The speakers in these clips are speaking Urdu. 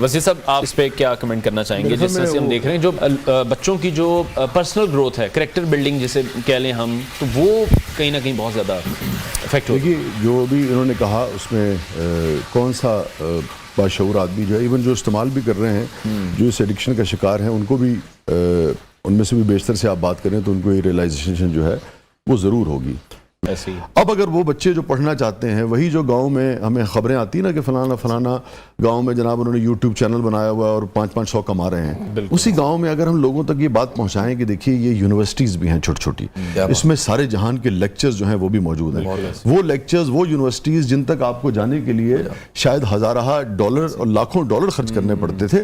وزیر صاحب آپ اس پہ کیا کمنٹ کرنا چاہیں گے؟ جس طرح سے ہم دیکھ رہے ہیں جو بچوں کی جو پرسنل گروتھ ہے، کریکٹر بلڈنگ جسے کہہ لیں ہم، تو وہ کہیں نہ کہیں بہت زیادہ افیکٹ ہوتی ہے۔ دیکھیے جو بھی انہوں نے کہا اس میں کون سا باشعور آدمی جو ہے، ایون جو استعمال بھی کر رہے ہیں، جو اس ایڈکشن کا شکار ہیں، ان کو بھی ان میں سے بھی بیشتر سے آپ بات کریں تو ان کو یہ ریئلائزیشن جو ہے وہ ضرور ہوگی۔ ایسے ہی اب اگر وہ بچے جو پڑھنا چاہتے ہیں، وہی جو گاؤں میں ہمیں خبریں آتی نا کہ فلانا فلانا گاؤں میں جناب انہوں نے یوٹیوب چینل بنایا ہوا ہے اور 500 کما رہے ہیں، اسی گاؤں میں اگر ہم لوگوں تک یہ بات پہنچائیں کہ دیکھیے یہ یونیورسٹیز بھی ہیں چھوٹی چھوٹی، اس میں سارے جہان کے لیکچرز جو ہیں وہ بھی موجود ہیں، وہ لیکچرز، وہ یونیورسٹیز جن تک آپ کو جانے کے لیے شاید ہزارہ ڈالر اور لاکھوں ڈالر خرچ کرنے پڑتے تھے،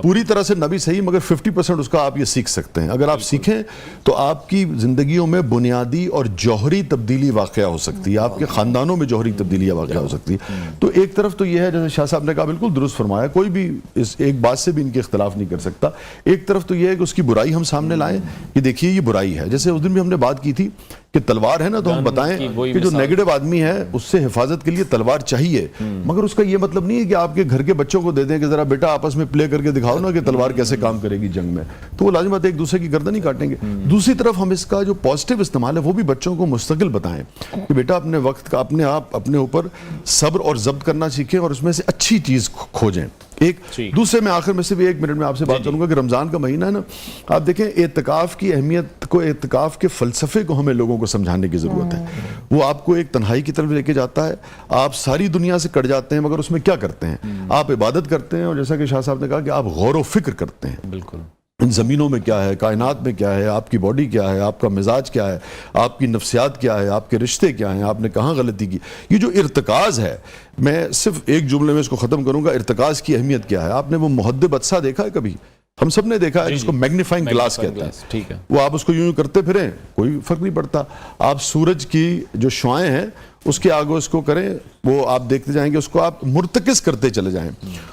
پوری طرح سے نہ بھی صحیح مگر 50% اس کا آپ یہ سیکھ سکتے ہیں۔ اگر آپ سیکھیں تو آپ کی زندگیوں میں بنیادی اور جوہری تبدیلی واقعہ ہو سکتی ہے، آپ کے خاندانوں میں جوہری تبدیلیاں واقع ہو سکتی ہے۔ تو ایک طرف تو یہ ہے جیسے شاہ صاحب نے کہا، بالکل درست فرمایا، کوئی بھی اس ایک بات سے بھی ان کے اختلاف نہیں کر سکتا۔ ایک طرف تو یہ ہے کہ اس کی برائی ہم سامنے لائیں کہ دیکھیے یہ برائی ہے، جیسے اس دن بھی ہم نے بات کی تھی کہ تلوار ہے نا، تو ہم بتائیں کہ جو نیگیٹو آدمی ہے اس سے حفاظت کے لیے تلوار چاہیے، مگر اس کا یہ مطلب نہیں ہے کہ آپ کے گھر کے بچوں کو دے دیں کہ ذرا بیٹا آپس میں پلے کر کے دکھاؤ نا کہ تلوار کیسے کام کرے گی جنگ میں، تو وہ لازم بات ہے ایک دوسرے کی گردن ہی کاٹیں گے۔ دوسری طرف ہم اس کا جو پازیٹیو استعمال ہے وہ بھی بچوں کو مستقل بتائیں کہ بیٹا اپنے وقت کا اپنے آپ اپنے اوپر صبر اور ضبط کرنا سیکھیں اور اس میں سے اچھی چیز کھوجیں۔ ایک دوسرے میں آخر میں سے بھی 1 منٹ میں آپ سے بات کروں گا کہ رمضان کا مہینہ ہے نا، آپ دیکھیں اعتکاف کی اہمیت کو، اعتکاف کے فلسفے کو ہمیں لوگوں کو سمجھانے کی ضرورت ہے۔ وہ آپ کو ایک تنہائی کی طرف لے کے جاتا ہے، آپ ساری دنیا سے کٹ جاتے ہیں مگر اس میں کیا کرتے ہیں؟ آپ عبادت کرتے ہیں، اور جیسا کہ شاہ صاحب نے کہا کہ آپ غور و فکر کرتے ہیں، بالکل ان زمینوں میں کیا ہے، کائنات میں کیا ہے، آپ کی باڈی کیا ہے، آپ کا مزاج کیا ہے، آپ کی نفسیات کیا ہے، آپ کے رشتے کیا ہیں، آپ نے کہاں غلطی کی۔ یہ جو ارتکاز ہے، میں صرف ایک جملے میں اس کو ختم کروں گا، ارتکاز کی اہمیت کیا ہے۔ آپ نے وہ محدب عدسہ دیکھا ہے کبھی؟ ہم سب نے دیکھا ہے، جس کو میگنیفائنگ گلاس کہتے ہیں، ٹھیک ہے، وہ آپ اس کو یوں کرتے پھریں کوئی فرق نہیں پڑتا۔ آپ سورج کی جو شعائیں ہیں اس کے آگے اس کو کریں، وہ آپ دیکھتے جائیں گے، اس کو آپ مرتکز کرتے چلے جائیں،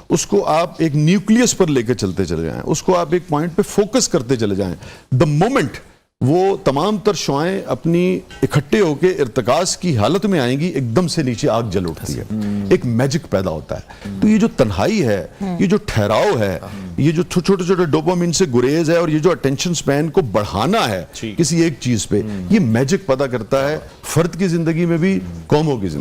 اس کو آپ ایک نیوکلیس پر لے کے چلتے چلے جائیں، اس کو آپ ایک پوائنٹ پہ فوکس کرتے چلے جائیں، دا مومنٹ وہ تمام تر شعائیں اپنی اکٹھے ہو کے ارتکاز کی حالت میں آئیں گی، ایک دم سے نیچے آگ جل اٹھتی ہے، ایک میجک پیدا ہوتا ہے۔ تو یہ جو تنہائی ہے، یہ جو ٹھہراؤ ہے، یہ جو چھوٹے چھوٹے ڈوپامین سے گریز ہے، اور یہ جو اٹینشن سپین کو بڑھانا ہے کسی ایک چیز پہ، یہ میجک پیدا کرتا ہے فرد کی زندگی میں بھی، قوموں کی زندگی